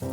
Good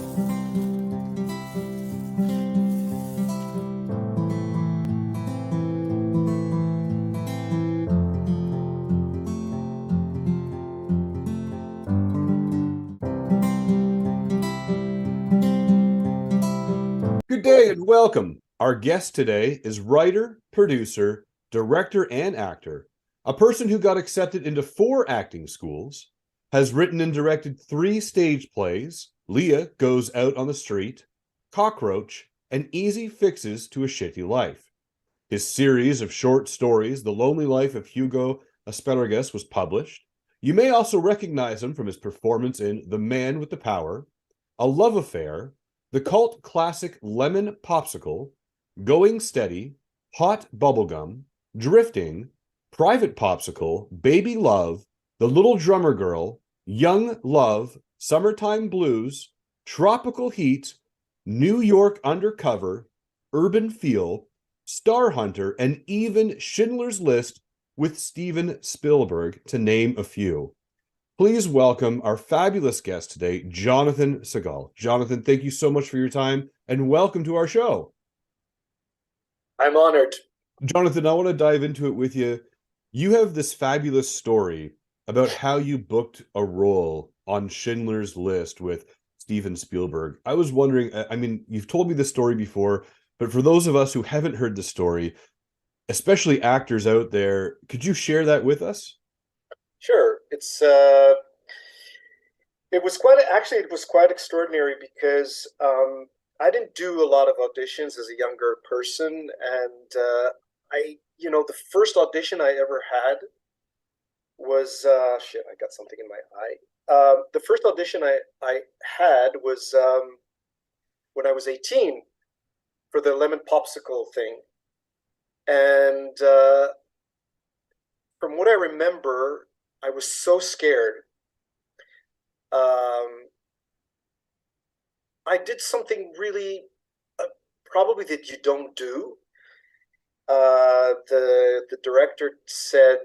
day and welcome. Our guest today is writer, producer, director, and actor, a person who got accepted into 4 acting schools, has written and directed 3 stage plays, Leah Goes Out on the Street, Cockroach, and Easy Fixes to a Shitty Life. His series of short stories, The Lonely Life of Hugo Asparagus, was published. You may also recognize him from his performance in The Man with the Power, A Love Affair, the cult classic Lemon Popsicle, Going Steady, Hot Bubblegum, Drifting, Private Popsicle, Baby Love, The Little Drummer Girl, Young Love, Summertime Blues, Tropical Heat, New York Undercover, Urban Feel, Star Hunter, and even Schindler's List with Steven Spielberg, to name a few. Please welcome our fabulous guest today, Jonathan Sagall. Jonathan, thank you so much for your time and welcome to our show. I'm honored. Jonathan, I want to dive into it with you. You have this fabulous story about how you booked a role on Schindler's List with Steven Spielberg. I was wondering, I mean, you've told me this story before, but for those of us who haven't heard the story, especially actors out there, could you share that with us? Sure. It was quite extraordinary because I didn't do a lot of auditions as a younger person, and the first audition I ever had was shit. I got something in my eye. The first audition I had was when I was 18 for the lemon popsicle thing, and from what I remember, I was so scared. Um, I did something really probably that you don't do. The director said,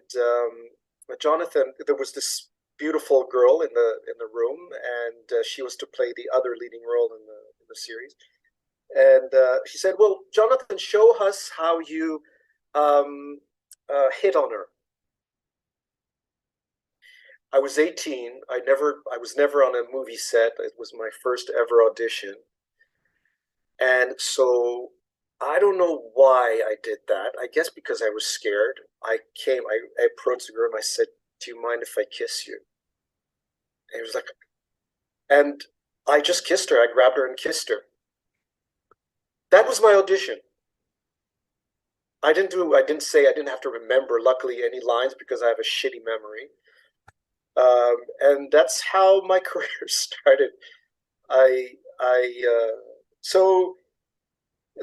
Jonathan, there was this beautiful girl in the room, and she was to play the other leading role in the series. And she said, "Well, Jonathan, show us how you hit on her." I was 18. I was never on a movie set. It was my first ever audition. And so I don't know why I did that. I guess because I was scared. I approached the girl and I said, "Do you mind if I kiss you?" And he was like, and I just kissed her. I grabbed her and kissed her. That was my audition. I didn't say, I didn't have to remember, luckily, any lines because I have a shitty memory. And that's how my career started. So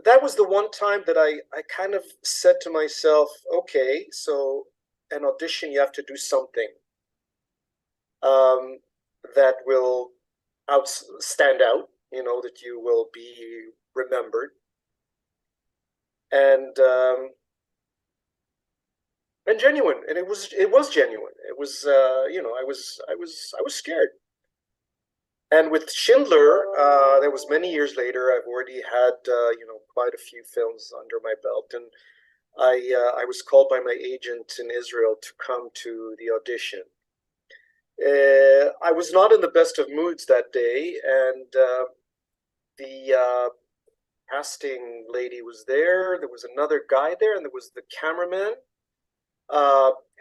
that was the one time that I kind of said to myself, okay, so an audition, you have to do something um, that will stand out, that you will be remembered. And genuine, and it was genuine. It was I was scared. And with Schindler, that was many years later. I've already had quite a few films under my belt, and I was called by my agent in Israel to come to the audition. I was not in the best of moods that day, and the casting lady was there. There was another guy there, and there was the cameraman.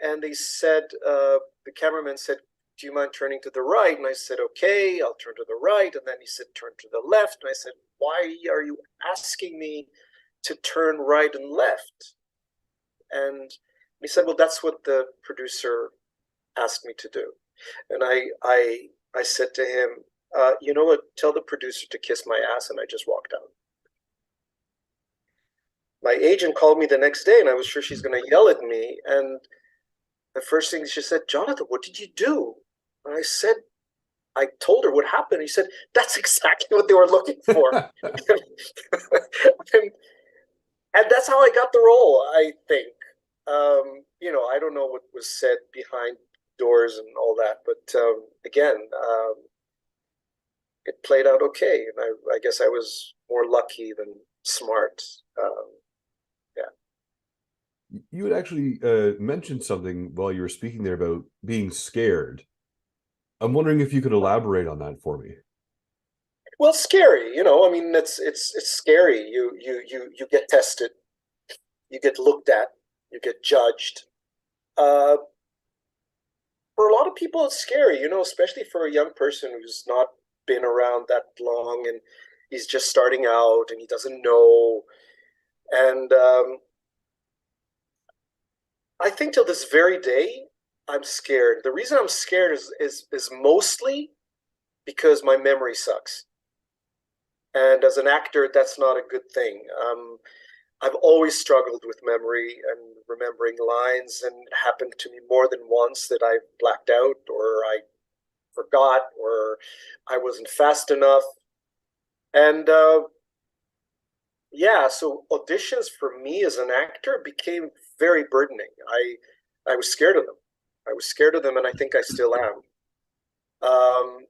And they said, the cameraman said, "Do you mind turning to the right?" And I said, "Okay, I'll turn to the right." And then he said, "Turn to the left." And I said, "Why are you asking me to turn right and left?" And he said, "Well, that's what the producer asked me to do." And I said to him, "You know what? Tell the producer to kiss my ass." And I just walked out. My agent called me the next day, and I was sure she's going to yell at me. And the first thing she said, "Jonathan, what did you do?" And I said, I told her what happened. He said, "That's exactly what they were looking for." and, and that's how I got the role, I think. I don't know what was said behind doors and all that, but again, it played out okay. And I guess I was more lucky than smart. Yeah. You had actually mentioned something while you were speaking there about being scared. I'm wondering if you could elaborate on that for me. Well, scary, you know. I mean, it's scary. You get tested, you get looked at, you get judged. Uh, for a lot of people, it's scary, you know, especially for a young person who's not been around that long and he's just starting out and he doesn't know. And I think till this very day, I'm scared. The reason I'm scared is mostly because my memory sucks. And as an actor, that's not a good thing. I've always struggled with memory and remembering lines, and it happened to me more than once that I blacked out or I forgot or I wasn't fast enough. And yeah, so auditions for me as an actor became very burdening. I was scared of them. I was scared of them, and I think I still am. Um,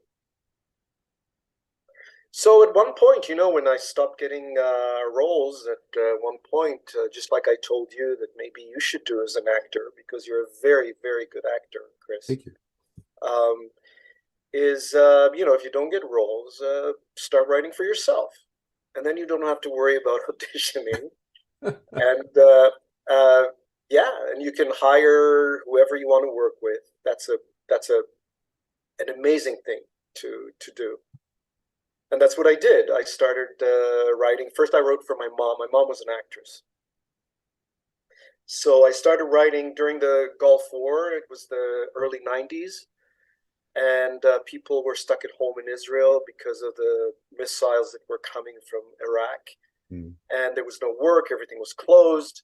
so at one point, you know, when I stopped getting roles, at one point, just like I told you that maybe you should do as an actor because you're a very, very good actor, Chris. Thank you. Um, you know, if you don't get roles, start writing for yourself, and then you don't have to worry about auditioning. And uh, yeah, and you can hire whoever you want to work with. That's an amazing thing to do. And that's what I did. I started writing. First, I wrote for my mom. My mom was an actress. So I started writing during the Gulf War. It was the early 90s. And people were stuck at home in Israel because of the missiles that were coming from Iraq. Mm. And there was no work, everything was closed.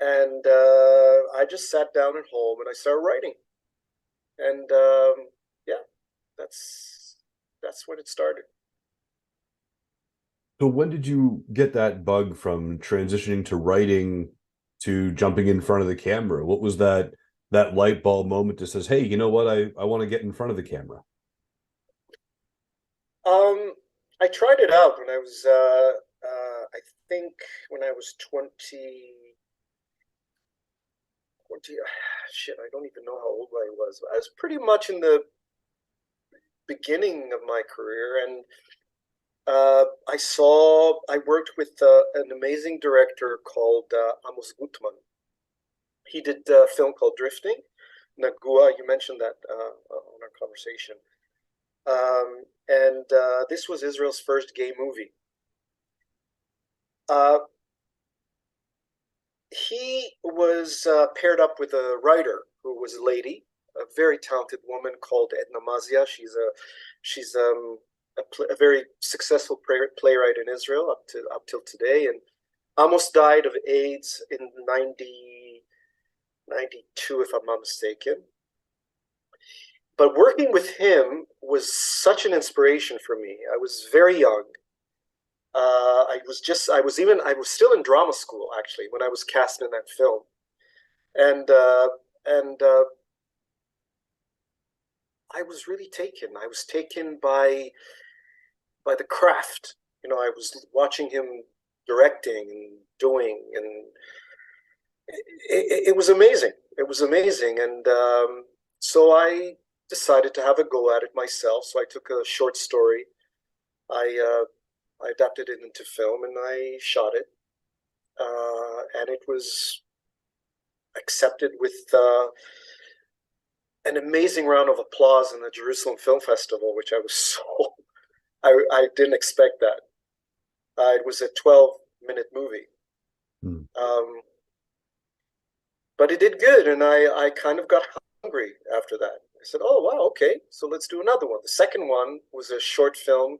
And I just sat down at home and I started writing. And yeah, that's that's when it started. So when did you get that bug from transitioning to writing to jumping in front of the camera? What was that light bulb moment that says, "Hey, you know what? I want to get in front of the camera." Um, I tried it out when I was, I think when I was 20, shit, I don't even know how old I was. I was pretty much in the beginning of my career, and I worked with an amazing director called Amos Gutman. He did a film called Drifting. Nagua, you mentioned that on our conversation. And this was Israel's first gay movie. Uh, he was paired up with a writer who was a lady, a very talented woman called Edna Mazia. She's a very successful playwright in Israel up till today, and almost died of AIDS in 92, if I'm not mistaken. But working with him was such an inspiration for me. I was very young. I was still in drama school actually when I was cast in that film, and I was really taken. I was taken by the craft. You know, I was watching him directing and doing, and it was amazing. It was amazing, and so I decided to have a go at it myself. So I took a short story. I adapted it into film, and I shot it, and it was accepted with an amazing round of applause in the Jerusalem Film Festival, which I was so I didn't expect that. It was a 12-minute movie. Hmm. But it did good, and I kind of got hungry after that. I said, "Oh wow, okay, so let's do another one." The second one was a short film.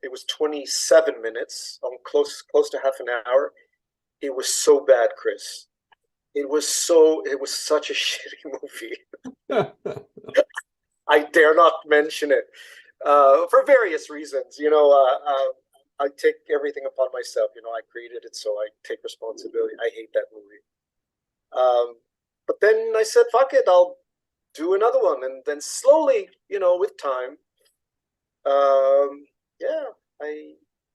It was 27 minutes, close to half an hour. It was so bad, Chris. It was such a shitty movie. I dare not mention it for various reasons. You know, I take everything upon myself. You know, I created it, so I take responsibility. I hate that movie. But then I said, fuck it, I'll do another one. And then slowly, you know, with time, Yeah, I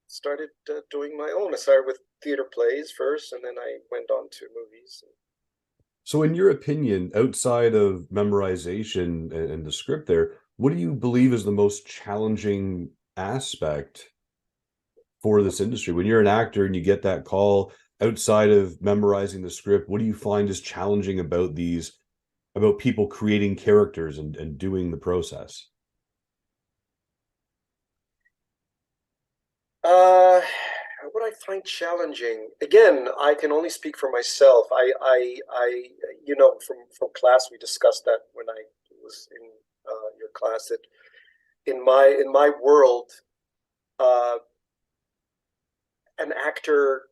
started doing my own. I started with theater plays first, and then I went on to movies. So, in your opinion, outside of memorization and the script there, what do you believe is the most challenging aspect for this industry? When you're an actor and you get that call outside of memorizing the script, what do you find is challenging about about people creating characters and doing the process? Uh, what I find challenging, again, I can only speak for myself. From class, we discussed that when I was in your class. That in my world, uh, an actor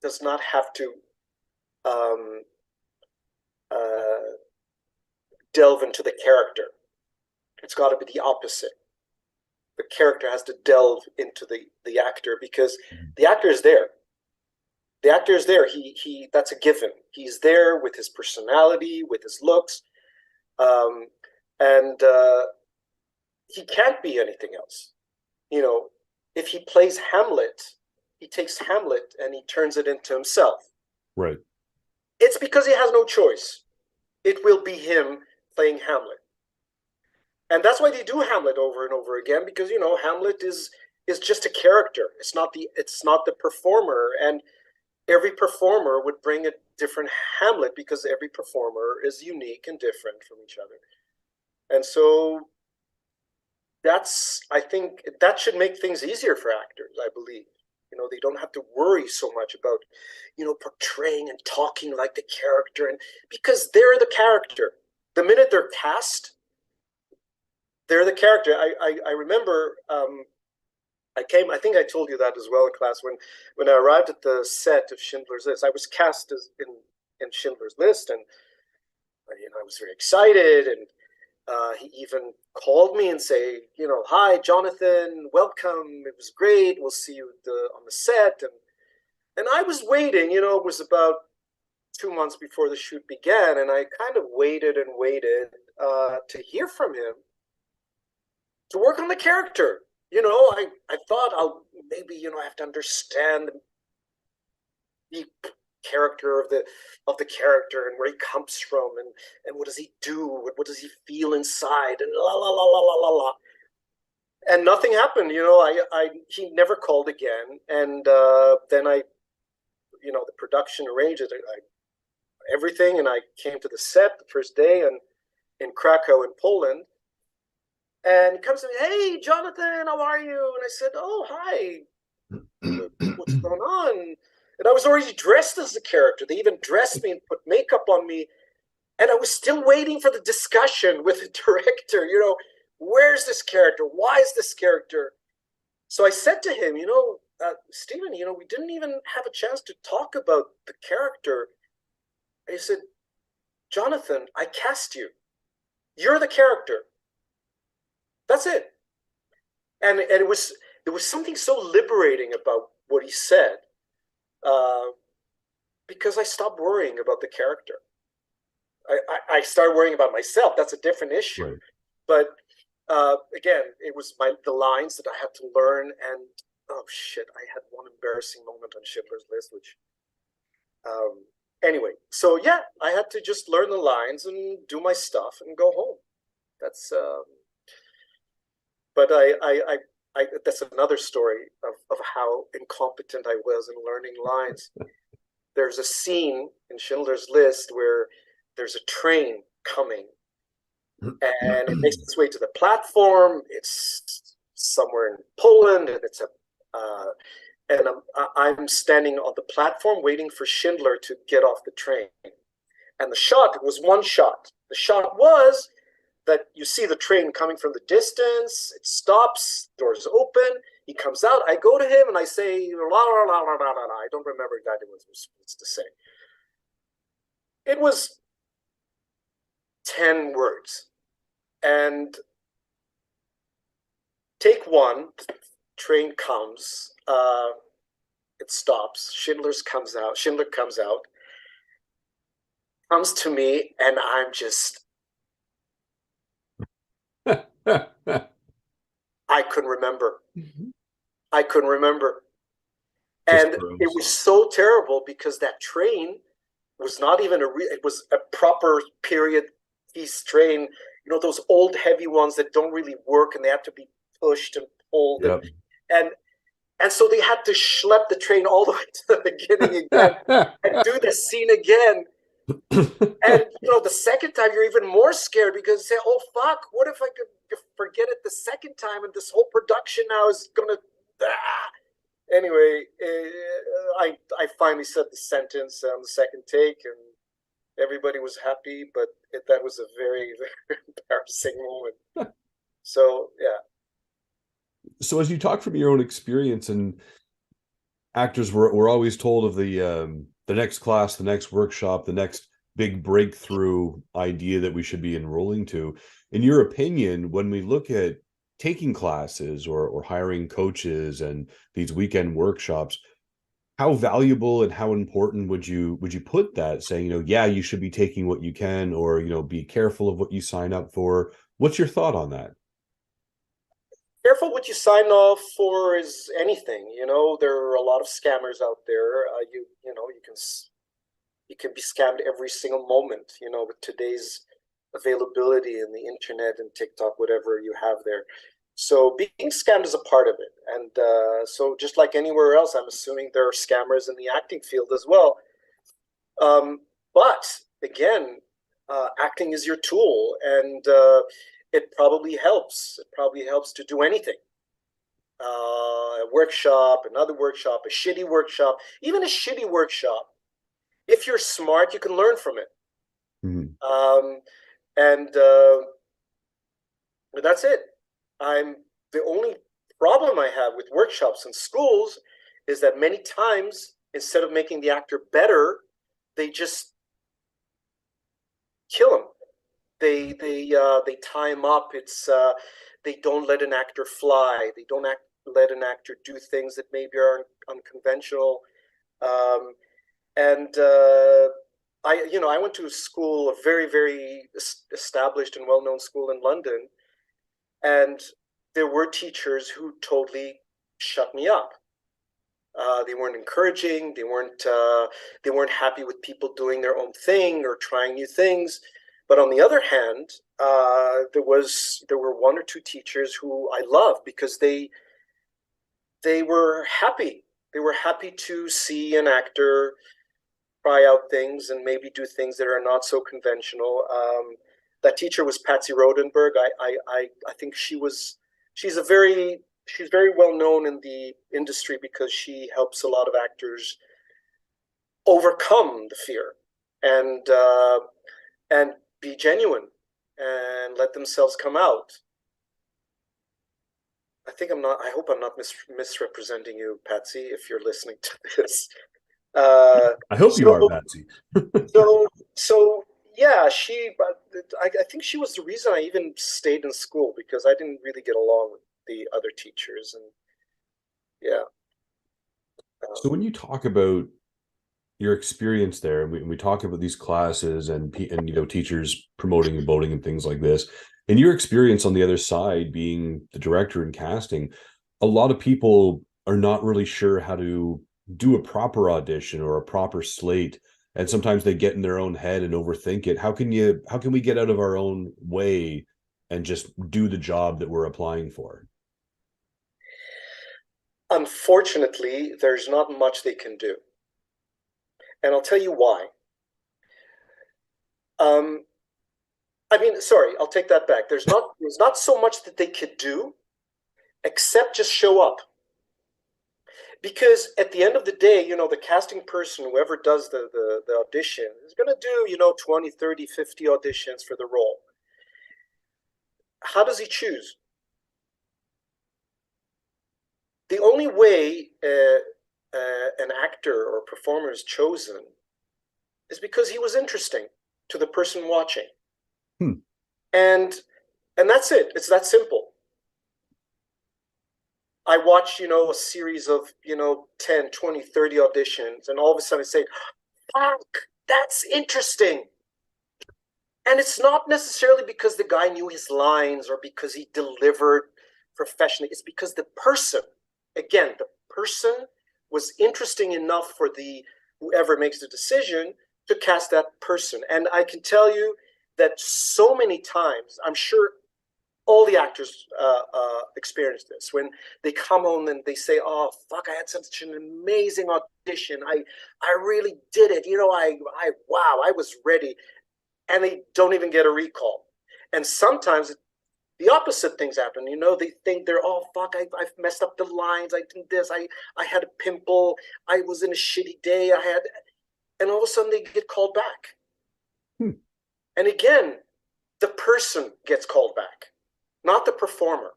does not have to um, uh, delve into the character. It's got to be the opposite. The character has to delve into the actor because the actor is there. The actor is there. He that's a given. He's there with his personality, with his looks, um, and he can't be anything else. You know, if he plays Hamlet, he takes Hamlet and he turns it into himself. Right. It's because he has no choice. It will be him playing Hamlet, and that's why they do Hamlet over and over again because Hamlet is just a character. It's not the performer, and every performer would bring a different Hamlet because every performer is unique and different from each other. And so I think that should make things easier for actors, I believe. They don't have to worry so much about, portraying and talking like the character, and because they're the character. The minute they're cast, they're the character. I remember I think I told you that as well in class when I arrived at the set of Schindler's List. I was cast in Schindler's List, and I was very excited. And he even called me and say, hi, Jonathan, welcome. It was great. We'll see you on the set. And I was waiting. It was about 2 months before the shoot began, and I kind of waited and waited to hear from him to work on the character. I thought I have to understand the character of the character and where he comes from and what does he do, what does he feel inside, and la la la la la la la. And nothing happened. He never called again, and then the production arranged it, everything, and I came to the set the first day and in Krakow in Poland. And he comes to me, hey, Jonathan, how are you? And I said, oh, hi. What's going on? And I was already dressed as the character. They even dressed me and put makeup on me. And I was still waiting for the discussion with the director. Where's this character? Why is this character? So I said to him, Stephen, we didn't even have a chance to talk about the character. And he said, Jonathan, I cast you. You're the character. That's it. And there was something so liberating about what he said, because I stopped worrying about the character. I started worrying about myself. That's a different issue. Right. But again, it was the lines that I had to learn. And oh shit, I had one embarrassing moment on Schindler's List, which anyway. So yeah, I had to just learn the lines and do my stuff and go home. That's but that's another story of how incompetent I was in learning lines. There's a scene in Schindler's List where there's a train coming and it makes its way to the platform. It's somewhere in Poland, and I'm standing on the platform waiting for Schindler to get off the train. And the shot was one shot. The shot was that you see the train coming from the distance. It stops, doors open. He comes out. I go to him and I say, la la la la la la. I don't remember exactly what I was supposed to say. It was 10 words. And take one, train comes, it stops, Schindler comes out, comes to me, and I'm just I couldn't remember. Mhm. I couldn't remember. Just And it froze. was so terrible because that train was not even it was a proper period piece train. You know, those old heavy ones that don't really work and they have to be pushed and pulled Yep. and and so they had to schlep the train all the way to the beginning again and do the scene again. And you know, the second time you're even more scared because you say, "Oh fuck, what if I could forget it the second time and this whole production now is gonna." Ah. Anyway, I finally said the sentence on the second take, and everybody was happy, but that was a very very embarrassing moment. So yeah, So as you talk from your own experience, and actors were always told of the next class, the next workshop, the next big breakthrough idea that we should be enrolling to. In your opinion, when we look at taking classes or hiring coaches and these weekend workshops, how valuable and how important would you put that, saying, yeah, you should be taking what you can, or be careful of what you sign up for? What's your thought on that? careful what you sign off for is anything. You know, there are a lot of scammers out there. You know you can be scammed every single moment. You know, with today's availability and the internet and TikTok, whatever you have there. So being scammed is a part of it, and so just like anywhere else, I'm assuming there are scammers in the acting field as well. But again, acting is your tool, and it probably helps. It probably helps to do anything. A workshop, another workshop, a shitty workshop, even a shitty workshop. If you're smart, you can learn from it. Mhm. Um, and that's it. I'm the only problem I have with workshops and schools is that many times instead of making the actor better, they just kill him. They tie him up. It's they don't let an actor fly. They don't let an actor do things that maybe are unconventional. Um, and I went to a school, a very established and well known school in London, and there were teachers who totally shut me up. They weren't encouraging. They weren't happy with people doing their own thing or trying new things. But on the other hand, there were one or two teachers who I loved because they were happy. They were happy to see an actor try out things and maybe do things that are not so conventional. That teacher was Patsy Rodenberg. I think she's very well known in the industry because she helps a lot of actors overcome the fear and and be genuine and let themselves come out. I think I'm not. I hope I'm not misrepresenting you, Patsy, if you're listening to this. Uh, I hope you so are, Patsy. so yeah, I think she was the reason I even stayed in school because I didn't really get along with the other teachers, and yeah, So um, when you talk about your experience there, and we talk about these classes and teachers promoting and voting and things like this, and your experience on the other side being the director and casting, a lot of people are not really sure how to do a proper audition or a proper slate, and sometimes they get in their own head and overthink it. How can we get out of our own way and just do the job that we're applying for? unfortunately, there's not much they can do, and I'll tell you why. Um, I mean, sorry, I'll take that back. There's not so much that they could do except just show up. Because at the end of the day, you know, the casting person, whoever does the audition, is going to do, you know, 20, 30, 50 auditions for the role. How does he choose? The only way an actor or performer is chosen is because he was interesting to the person watching. Hmm. And and that's it. It's that simple. I watch, you know, a series of, you know, 10, 20, 30 auditions, and all of a sudden I say, fuck, that's interesting. And it's not necessarily because the guy knew his lines or because he delivered professionally. It's because the person, again, the person was interesting enough for the whoever makes the decision to cast that person. And I can tell you that so many times, I'm sure all the actors experience this when they come on and they say, "Oh fuck, I had such an amazing audition. I really did it. You know, wow, I was ready," and they don't even get a recall. And sometimes the opposite things happen. You know, they think they're, "Oh fuck, I've messed up the lines. I did this. I had a pimple. I was in a shitty day. I had," and all of a sudden they get called back. And again, the person gets called back, not the performer.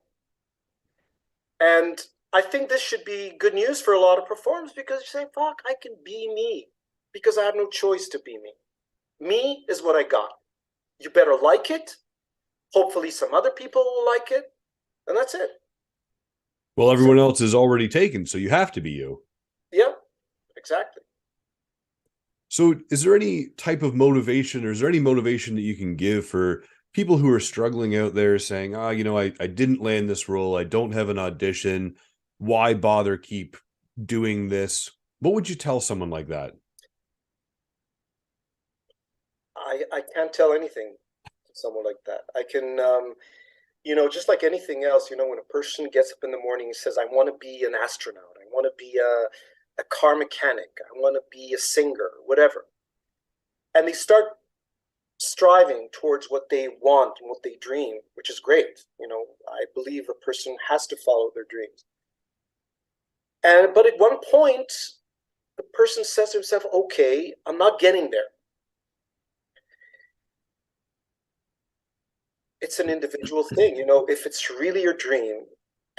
And I think this should be good news for a lot of performers because you say, "Fuck, I can be me because I have no choice to be me. Me is what I got. You better like it. Hopefully some other people will like it. And that's it." Well, everyone else is already taken, so you have to be you. Yeah, exactly. So is there any type of motivation, or is there any motivation that you can give for people who are struggling out there saying, I didn't land this role. I don't have an audition. Why bother keep doing this? What would you tell someone like that? I can't tell anything to someone like that. I can, just like anything else, when a person gets up in the morning and says, "I want to be an astronaut. I want to be a car mechanic. I want to be a singer," whatever. And they start striving towards what they want and what they dream, which is great. I believe a person has to follow their dreams. But at one point, the person says to himself, "Okay, I'm not getting there." It's an individual thing. If it's really your dream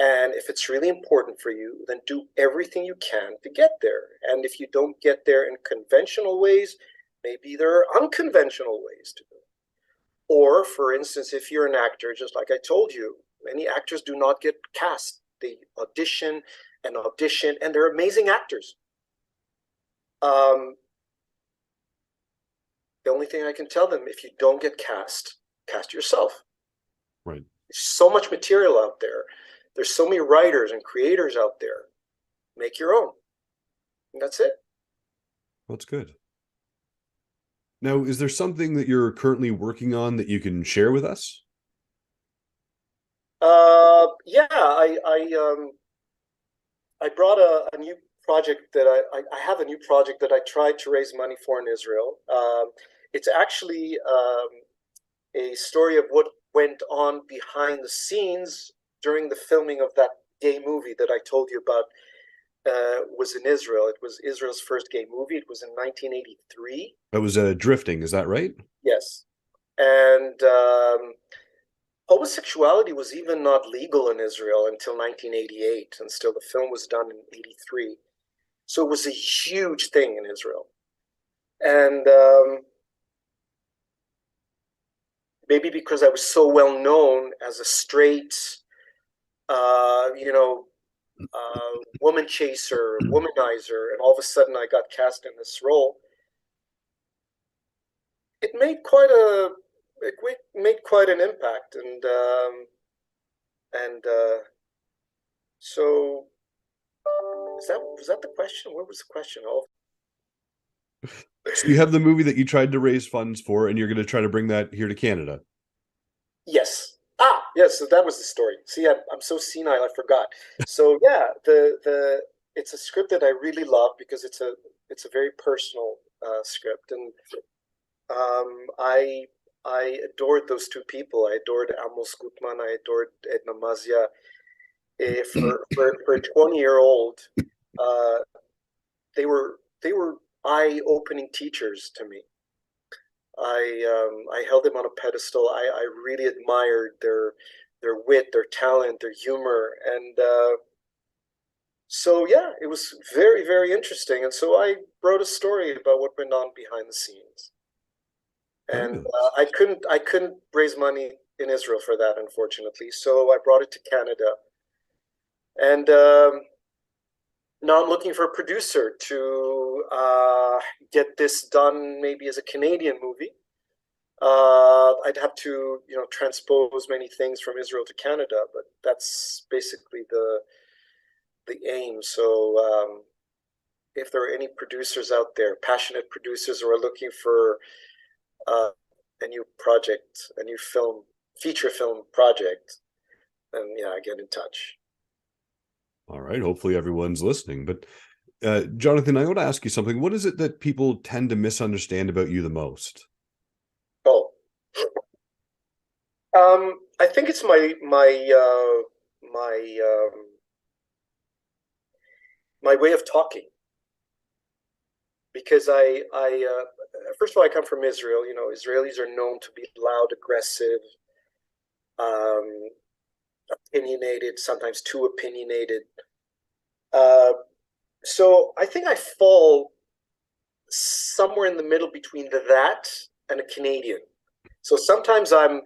and if it's really important for you, then do everything you can to get there. And if you don't get there in conventional ways, maybe there are unconventional ways to do it. Or, for instance, if you're an actor, just like I told you, many actors do not get cast. They audition and audition, and they're amazing actors. The only thing I can tell them, if you don't get cast yourself. Right. There's so much material out there. There's so many writers and creators out there. Make your own. And that's it. That's good. Now, is there something that you're currently working on that you can share with us? Yeah, I brought a new project that I have a new project that I tried to raise money for in Israel. It's actually a story of what went on behind the scenes during the filming of that gay movie that I told you about. Was in Israel. It was Israel's first gay movie. It was in 1983. That was Drifting, is that right? Yes, and homosexuality was even not legal in Israel until 1988, and still the film was done in 83. So it was a huge thing in Israel. And maybe because I was so well known as a straight, uh, you know, woman chaser, womanizer, and all of a sudden I got cast in this role. It made quite an impact, and so was that the question? What was the question? Oh, So you have the movie that you tried to raise funds for, and you're going to try to bring that here to Canada. yes. Yes. So that was the story. See, I'm so senile, I forgot. So yeah, the it's a script that I really love because it's a very personal script, and I adored those two people. I adored Amos Gutman. I adored Edna Mazia. For a 20-year-old, uh, they were eye-opening teachers to me. I held them on a pedestal. I really admired their wit, their talent, their humor, and so yeah, it was very very interesting. And so I wrote a story about what went on behind the scenes. And Fabulous. I couldn't raise money in Israel for that, unfortunately. So I brought it to Canada, and now I'm looking for a producer to get this done, maybe as a Canadian movie. I'd have to, transpose many things from Israel to Canada, but that's basically the aim. So, if there are any producers out there, passionate producers who are looking for uh, a new project, a new feature film project, then yeah, get in touch. All right. Hopefully everyone's listening. But Jonathan, I want to ask you something. What is it that people tend to misunderstand about you the most? Oh, I think it's my way of talking, because I first of all, I come from Israel. Israelis are known to be loud, aggressive, um, opinionated, sometimes too opinionated. Uh, so I think I fall somewhere in the middle between that and a Canadian. So sometimes I'm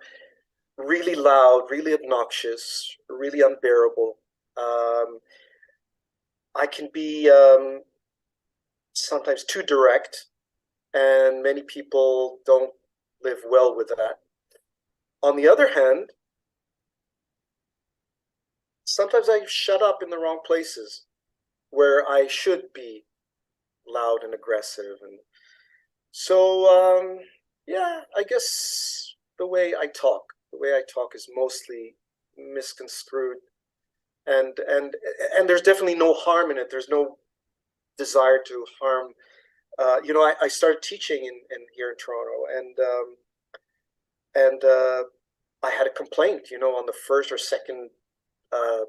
really loud, really obnoxious, really unbearable. Um, I can be sometimes too direct, and many people don't live well with that. On the other hand, sometimes I shut up in the wrong places where I should be loud and aggressive. And so, yeah, I guess the way I talk is mostly misconstrued. And there's definitely no harm in it. There's no desire to harm. I started teaching in here in Toronto, and I had a complaint. On the first or second uh,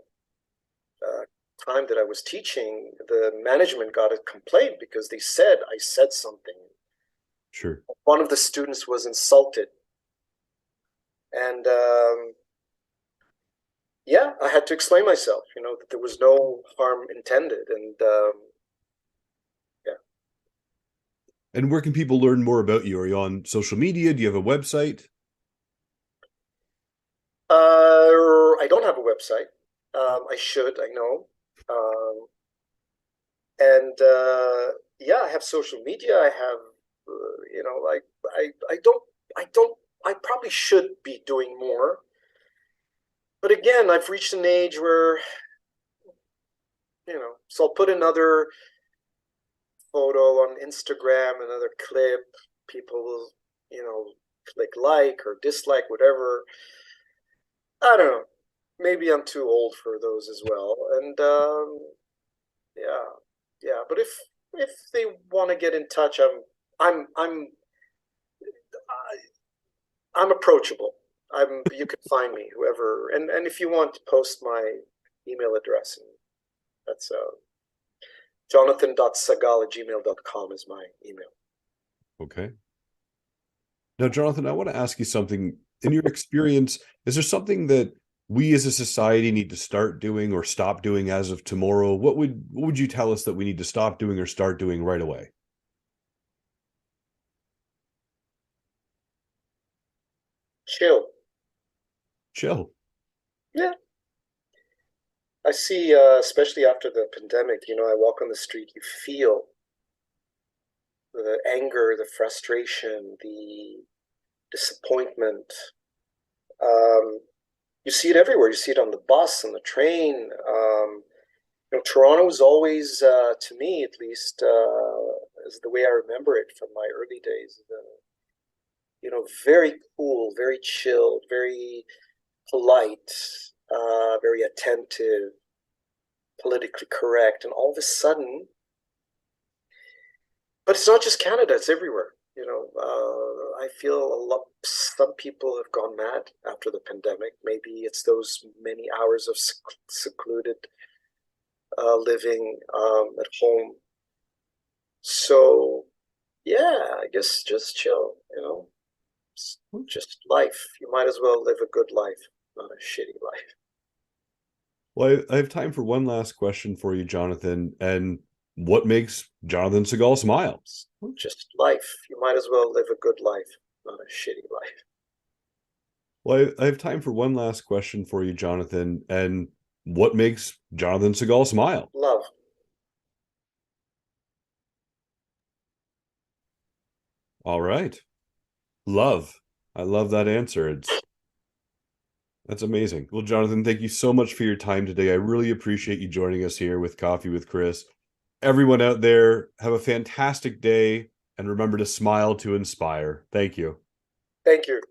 uh, time that I was teaching, the management got a complaint because they said I said something. Sure. One of the students was insulted, and yeah, I had to explain myself. That there was no harm intended, and yeah. And where can people learn more about you? Are you on social media? Do you have a website? I don't have a website. I should. I know. Um, and yeah, I have social media. I have, like I don't, I don't, I probably should be doing more. But again, I've reached an age where, so I'll put another photo on Instagram, another clip. People will, click like or dislike, whatever. I don't know. Maybe I'm too old for those as well. And yeah, yeah. But if they want to get in touch, I'm I'm approachable. You can find me, whoever, and if you want to post my email address, and that's jonathan.sagall@gmail.com is my email. Okay. Now, Jonathan, I want to ask you something. In your experience, is there something that we as a society need to start doing or stop doing as of tomorrow? What would you tell us that we need to stop doing or start doing right away? Chill. Chill. Yeah. I see, especially after the pandemic, I walk on the street, you feel the anger, the frustration, the disappointment. Um, you see it everywhere. You see it on the bus, on the train. Toronto is always, to me at least, is the way I remember it from my early days. Very cool, very chilled, very polite, very attentive, politically correct, and all of a sudden, but it's not just Canada; it's everywhere. I feel a lot. Some people have gone mad after the pandemic. Maybe it's those many hours of secluded living at home. So yeah, I guess just chill. It's just life. You might as well live a good life, not a shitty life. Well, I have time for one last question for you, Jonathan. And what makes Jonathan Sagall smile? Just life. You might as well live a good life, not a shitty life. Well, I have time for one last question for you, Jonathan. And what makes Jonathan Sagall smile? Love. All right. Love. I love that answer. That's amazing. Well, Jonathan, thank you so much for your time today. I really appreciate you joining us here with Coffee with Chris. Everyone out there, have a fantastic day and remember to smile to inspire. Thank you. Thank you.